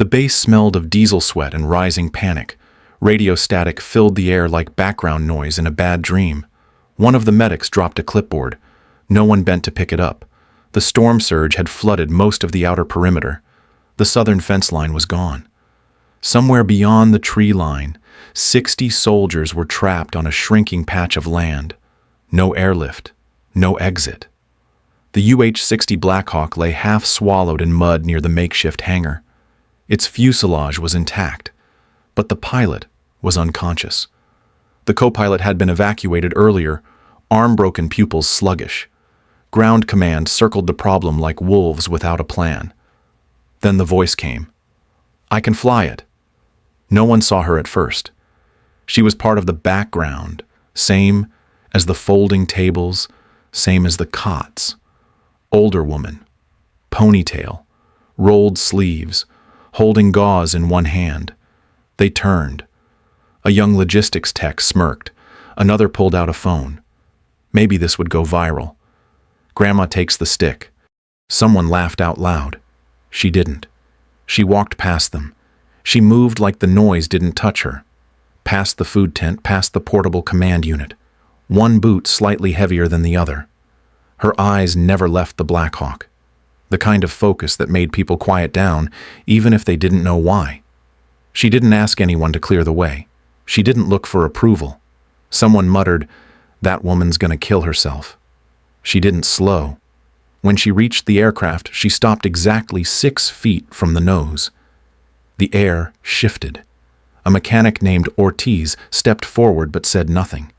The base smelled of diesel sweat and rising panic. Radio static filled the air like background noise in a bad dream. One of the medics dropped a clipboard. No one bent to pick it up. The storm surge had flooded most of the outer perimeter. The southern fence line was gone. Somewhere beyond the tree line, 60 soldiers were trapped on a shrinking patch of land. No airlift, no exit. The UH-60 Blackhawk lay half swallowed in mud near the makeshift hangar. Its fuselage was intact, but the pilot was unconscious. The co-pilot had been evacuated earlier, arm-broken pupils sluggish. Ground command circled the problem like wolves without a plan. Then the voice came. "I can fly it." No one saw her at first. She was part of the background, same as the folding tables, same as the cots. Older woman, ponytail, rolled sleeves, holding gauze in one hand. They turned. A young logistics tech smirked. Another pulled out a phone. Maybe this would go viral. Grandma takes the stick. Someone laughed out loud. She didn't. She walked past them. She moved like the noise didn't touch her. Past the food tent, past the portable command unit. One boot slightly heavier than the other. Her eyes never left the Blackhawk. The kind of focus that made people quiet down, even if they didn't know why. She didn't ask anyone to clear the way. She didn't look for approval. Someone muttered, "That woman's gonna kill herself." She didn't slow. When she reached the aircraft, she stopped exactly 6 feet from the nose. The air shifted. A mechanic named Ortiz stepped forward but said nothing.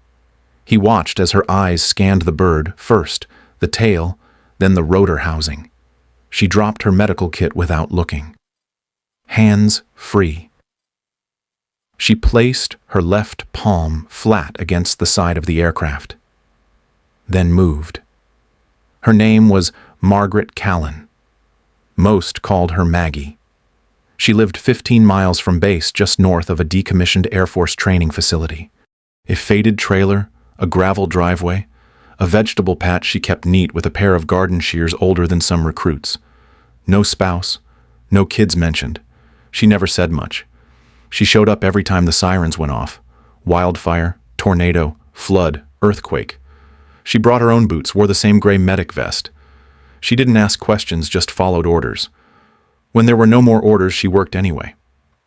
He watched as her eyes scanned the bird, first the tail, then the rotor housing. She dropped her medical kit without looking. Hands free. She placed her left palm flat against the side of the aircraft, then moved. Her name was Margaret Callen. Most called her Maggie. She lived 15 miles from base, just north of a decommissioned Air Force training facility. A faded trailer, a gravel driveway, a vegetable patch she kept neat with a pair of garden shears older than some recruits. No spouse, no kids mentioned. She never said much. She showed up every time the sirens went off. Wildfire, tornado, flood, earthquake. She brought her own boots, wore the same gray medic vest. She didn't ask questions, just followed orders. When there were no more orders, she worked anyway.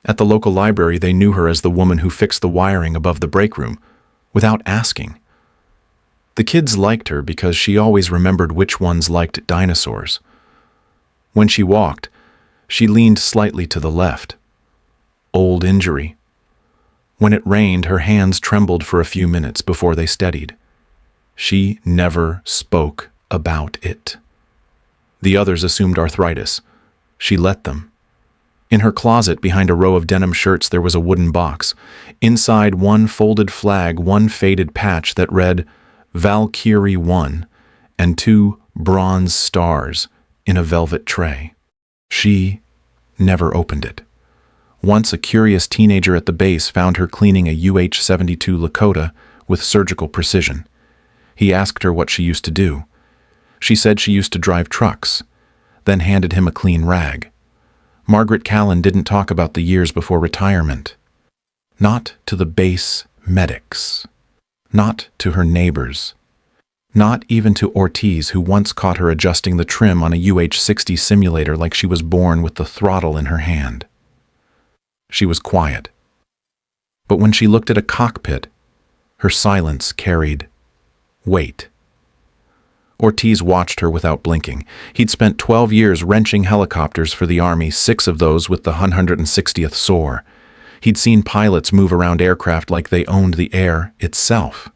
At the local library, they knew her as the woman who fixed the wiring above the break room, without asking. The kids liked her because she always remembered which ones liked dinosaurs. When she walked, she leaned slightly to the left. Old injury. When it rained, her hands trembled for a few minutes before they steadied. She never spoke about it. The others assumed arthritis. She let them. In her closet, behind a row of denim shirts, there was a wooden box. Inside, one folded flag, one faded patch that read Valkyrie 1 and 2 bronze stars in a velvet tray. She never opened it. Once a curious teenager at the base found her cleaning a UH-72 Lakota with surgical precision. He asked her what she used to do. She said she used to drive trucks, then handed him a clean rag. Margaret Callen didn't talk about the years before retirement. Not to the base medics. Not to her neighbors. Not even to Ortiz, who once caught her adjusting the trim on a UH-60 simulator like she was born with the throttle in her hand. She was quiet. But when she looked at a cockpit, her silence carried weight. Ortiz watched her without blinking. He'd spent 12 years wrenching helicopters for the Army, 6 of those with the 160th SOAR. He'd seen pilots move around aircraft like they owned the air itself.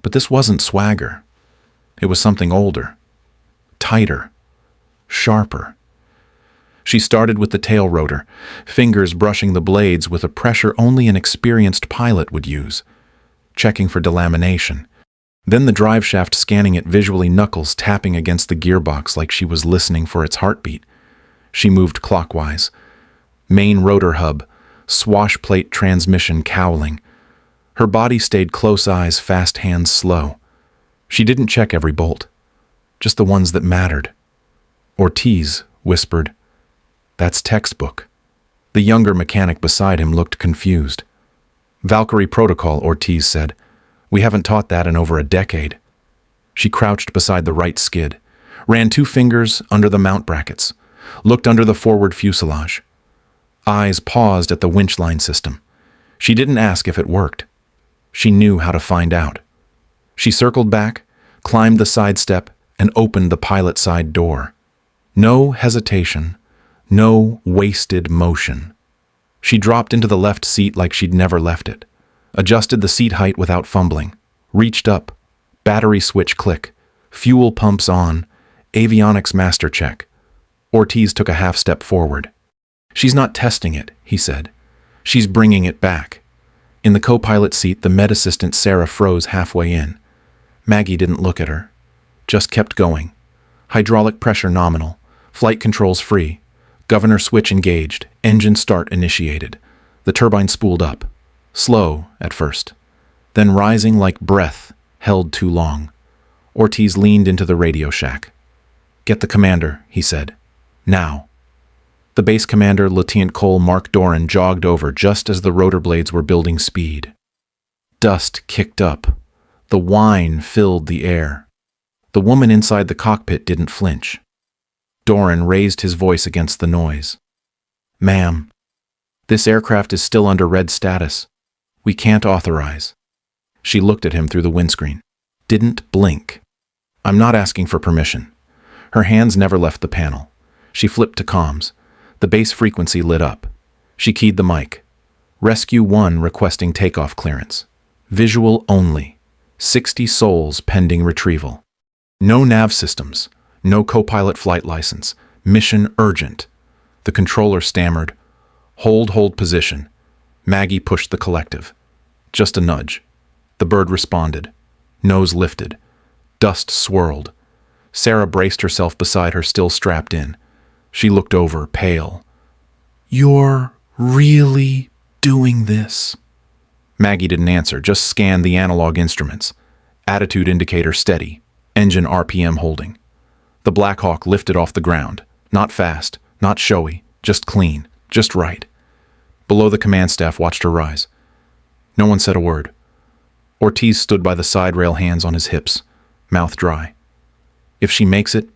But this wasn't swagger. It was something older, tighter, sharper. She started with the tail rotor, fingers brushing the blades with a pressure only an experienced pilot would use, checking for delamination. Then the drive shaft, scanning it visually, knuckles tapping against the gearbox like she was listening for its heartbeat. She moved clockwise. Main rotor hub, swash plate transmission cowling. Her body stayed close eyes, fast hands slow. She didn't check every bolt, just the ones that mattered. Ortiz whispered, "That's textbook." The younger mechanic beside him looked confused. Valkyrie Protocol, Ortiz said. We haven't taught that in over a decade. She crouched beside the right skid, ran 2 fingers under the mount brackets, looked under the forward fuselage. Eyes paused at the winch line system. She didn't ask if it worked. She knew how to find out. She circled back, climbed the side step, and opened the pilot side door. No hesitation, no wasted motion. She dropped into the left seat like she'd never left it, adjusted the seat height without fumbling, reached up, battery switch click, fuel pumps on, avionics master check. Ortiz took a half step forward. She's not testing it, he said. She's bringing it back. In the co-pilot seat, the med assistant Sarah froze halfway in. Maggie didn't look at her, just kept going. Hydraulic pressure nominal, flight controls free, governor switch engaged, engine start initiated. The turbine spooled up, slow at first, then rising like breath held too long. Ortiz leaned into the radio shack. Get the commander, he said. Now. The base commander, Lieutenant Cole Mark Doran, jogged over just as the rotor blades were building speed. Dust kicked up. The whine filled the air. The woman inside the cockpit didn't flinch. Doran raised his voice against the noise. Ma'am, this aircraft is still under red status. We can't authorize. She looked at him through the windscreen. Didn't blink. I'm not asking for permission. Her hands never left the panel. She flipped to comms. The base frequency lit up. She keyed the mic. Rescue 1 requesting takeoff clearance. Visual only. 60 souls pending retrieval. No nav systems. No co-pilot flight license. Mission urgent. The controller stammered. Hold position. Maggie pushed the collective. Just a nudge. The bird responded. Nose lifted. Dust swirled. Sarah braced herself beside her, still strapped in. She looked over, pale. You're really doing this? Maggie didn't answer, just scanned the analog instruments. Attitude indicator steady. Engine RPM holding. The Black Hawk lifted off the ground. Not fast, not showy, just clean, just right. Below, the command staff watched her rise. No one said a word. Ortiz stood by the side rail, hands on his hips, mouth dry. If she makes it,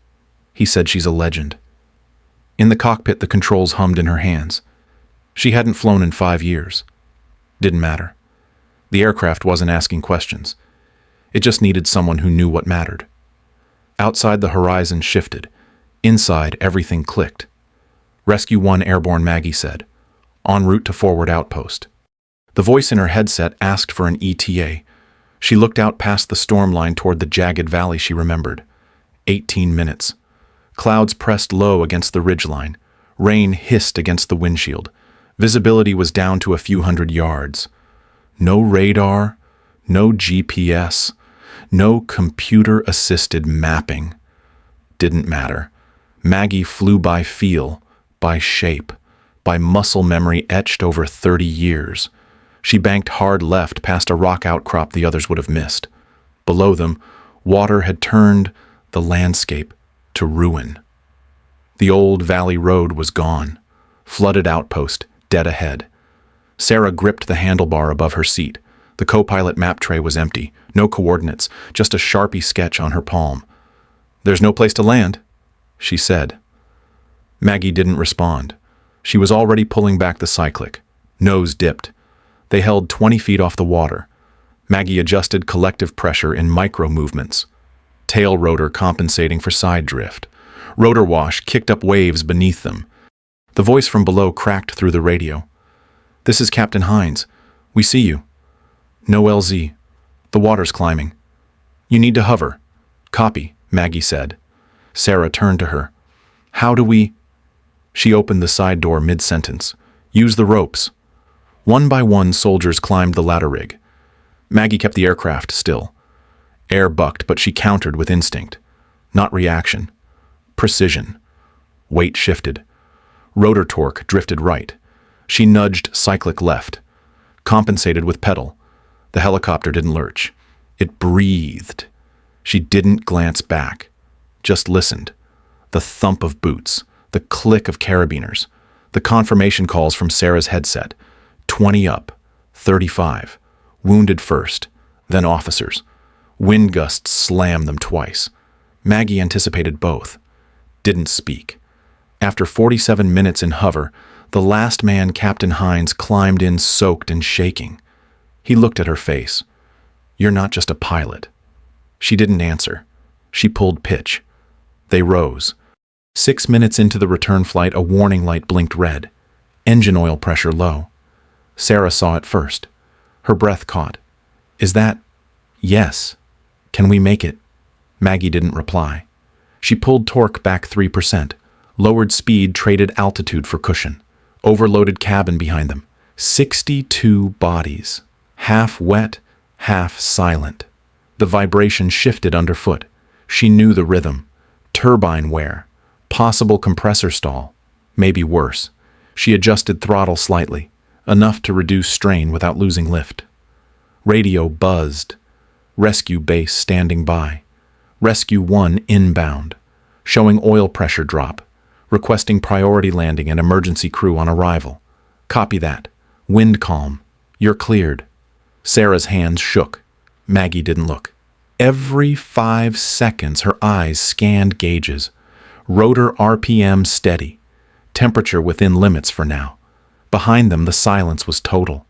he said, she's a legend. In the cockpit, the controls hummed in her hands. She hadn't flown in 5 years. Didn't matter. The aircraft wasn't asking questions. It just needed someone who knew what mattered. Outside, the horizon shifted. Inside, everything clicked. Rescue 1 Airborne, Maggie said. En route to forward outpost. The voice in her headset asked for an ETA. She looked out past the storm line toward the jagged valley she remembered. 18 minutes. Clouds pressed low against the ridgeline. Rain hissed against the windshield. Visibility was down to a few hundred yards. No radar, no GPS, no computer-assisted mapping. Didn't matter. Maggie flew by feel, by shape, by muscle memory etched over 30 years. She banked hard left past a rock outcrop the others would have missed. Below them, water had turned the landscape to ruin. The old valley road was gone. Flooded outpost, dead ahead. Sarah gripped the handlebar above her seat. The co-pilot map tray was empty. No coordinates, just a Sharpie sketch on her palm. There's no place to land, she said. Maggie didn't respond. She was already pulling back the cyclic. Nose dipped. They held 20 feet off the water. Maggie adjusted collective pressure in micro movements. Tail rotor compensating for side drift. Rotor wash kicked up waves beneath them. The voice from below cracked through the radio. This is Captain Hines. We see you. No LZ. The water's climbing. You need to hover. Copy, Maggie said. Sarah turned to her. How do we... She opened the side door mid-sentence. Use the ropes. One by one, soldiers climbed the ladder rig. Maggie kept the aircraft still. Air bucked, but she countered with instinct. Not reaction. Precision. Weight shifted. Rotor torque drifted right. She nudged cyclic left. Compensated with pedal. The helicopter didn't lurch. It breathed. She didn't glance back. Just listened. The thump of boots. The click of carabiners. The The confirmation calls from Sarah's headset. 20 up, 35. Wounded first, then officers. Wind gusts slammed them twice. Maggie anticipated both. Didn't speak. After 47 minutes in hover, the last man, Captain Hines, climbed in soaked and shaking. He looked at her face. "You're not just a pilot." She didn't answer. She pulled pitch. They rose. 6 minutes into the return flight, a warning light blinked red. Engine oil pressure low. Sarah saw it first. Her breath caught. "Is that—" "Yes. Can we make it?" Maggie didn't reply. She pulled torque back 3%, lowered speed, traded altitude for cushion. Overloaded cabin behind them. 62 bodies. Half wet, half silent. The vibration shifted underfoot. She knew the rhythm. Turbine wear. Possible compressor stall. Maybe worse. She adjusted throttle slightly, enough to reduce strain without losing lift. Radio buzzed. Rescue base standing by. Rescue 1 inbound. Showing oil pressure drop. Requesting priority landing and emergency crew on arrival. Copy that. Wind calm. You're cleared. Sarah's hands shook. Maggie didn't look. Every 5 seconds, her eyes scanned gauges. Rotor RPM steady. Temperature within limits for now. Behind them, the silence was total.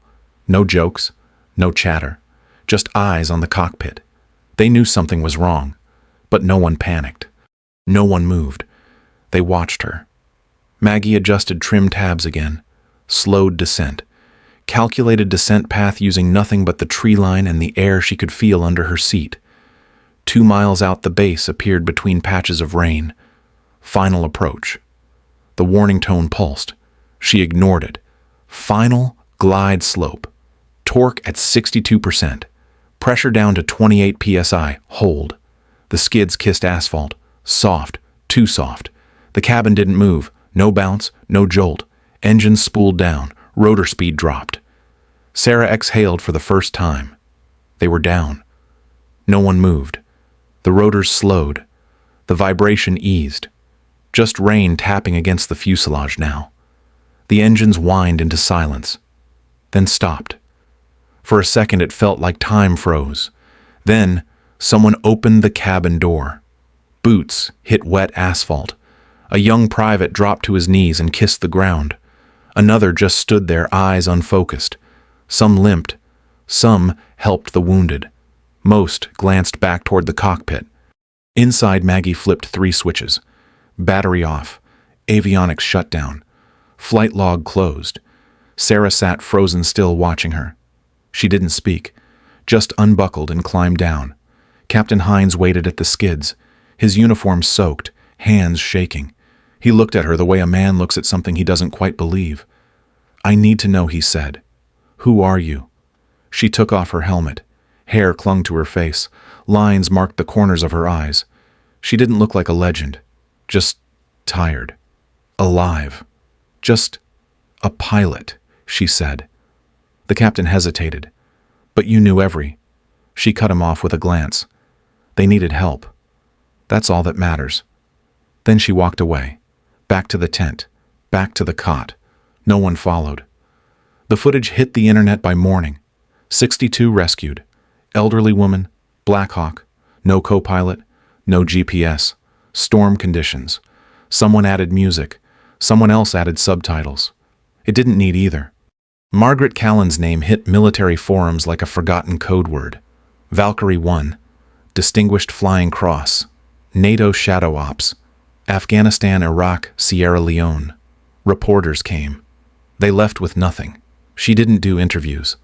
No jokes, no chatter. Just eyes on the cockpit. They knew something was wrong, but no one panicked. No one moved. They watched her. Maggie adjusted trim tabs again. Slowed descent. Calculated descent path using nothing but the tree line and the air she could feel under her seat. 2 miles out, the base appeared between patches of rain. Final approach. The warning tone pulsed. She ignored it. Final glide slope. Torque at 62%. Pressure down to 28 psi. Hold. The skids kissed asphalt. Soft. Too soft. The cabin didn't move. No bounce. No jolt. Engines spooled down. Rotor speed dropped. Sarah exhaled for the first time. They were down. No one moved. The rotors slowed. The vibration eased. Just rain tapping against the fuselage now. The engines whined into silence, then stopped. For a second it felt like time froze. Then someone opened the cabin door. Boots hit wet asphalt. A young private dropped to his knees and kissed the ground. Another just stood there, eyes unfocused. Some limped. Some helped the wounded. Most glanced back toward the cockpit. Inside, Maggie flipped 3 switches. Battery off. Avionics shut down. Flight log closed. Sarah sat frozen still, watching her. She didn't speak, just unbuckled and climbed down. Captain Hines waited at the skids, his uniform soaked, hands shaking. He looked at her the way a man looks at something he doesn't quite believe. "I need to know," he said. "Who are you?" She took off her helmet. Hair clung to her face. Lines marked the corners of her eyes. She didn't look like a legend. Just tired. Alive. "Just a pilot," she said. The captain hesitated. "But you knew every—" She cut him off with a glance. They needed help. That's all that matters. Then she walked away. Back to the tent. Back to the cot. No one followed. The footage hit the internet by morning. 62 rescued. Elderly woman, Black Hawk, no co-pilot, no GPS, storm conditions. Someone added music. Someone else added subtitles. It didn't need either. Margaret Callen's name hit military forums like a forgotten code word. Valkyrie 1, Distinguished Flying Cross, NATO Shadow Ops, Afghanistan, Iraq, Sierra Leone. Reporters came. They left with nothing. She didn't do interviews.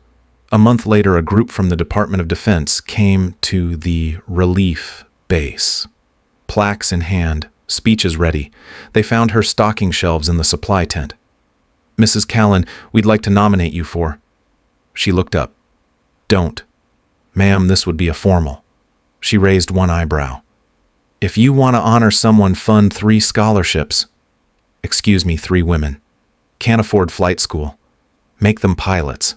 A month later, a group from the Department of Defense came to the relief base. Plaques in hand, speeches ready. They found her stocking shelves in the supply tent. "Mrs. Callen, we'd like to nominate you for—" She looked up. "Don't. Ma'am, this would be a formal." She raised one eyebrow. "If you want to honor someone, fund 3 scholarships. Excuse me, 3 women. Can't afford flight school. Make them pilots.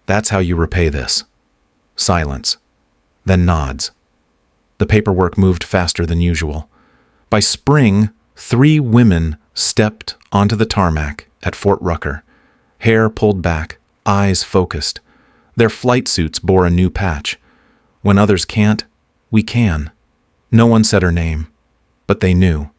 That's how you repay this." Silence. Then nods. The paperwork moved faster than usual. By spring, 3 women stepped onto the tarmac at Fort Rucker. Hair pulled back, eyes focused. Their flight suits bore a new patch. When others can't, we can. No one said her name, but they knew.